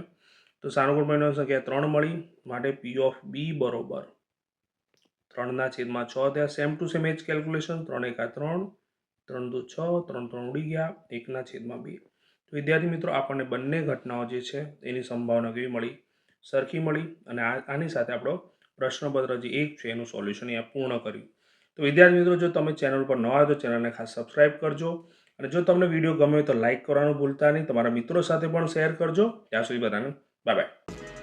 તો સાનુકૂળ પરિણામોની સંખ્યા 3 મળી, માટે પી ઓફ બી બરોબર 3/6 થયા. સેમ ટુ સેમ એ જ કેલ્ક્યુલેશન. 3 એકા 3, 3 દુ 6, 3 3 ઉડી ગયા, 1/2. તો વિદ્યાર્થી મિત્રો આપણને બંને ઘટનાઓ જે છે એની સંભાવના કેવી મળી? સરખી મળી. અને આની સાથે આપણો પ્રશ્નપત્ર જે 1 છે એનું સોલ્યુશન અહીંયા પૂર્ણ કર્યું. તો વિદ્યાર્થી મિત્રો, જો તમે ચેનલ પર નવા હોય તો ચેનલને ખાસ સબસ્ક્રાઇબ કરજો. અને જો તમને વિડીયો ગમે તો લાઇક કરવાનું ભૂલતા નહીં. તમારા મિત્રો સાથે પણ શેર કરજો. ત્યાં સુધી બધાને બાય બાય.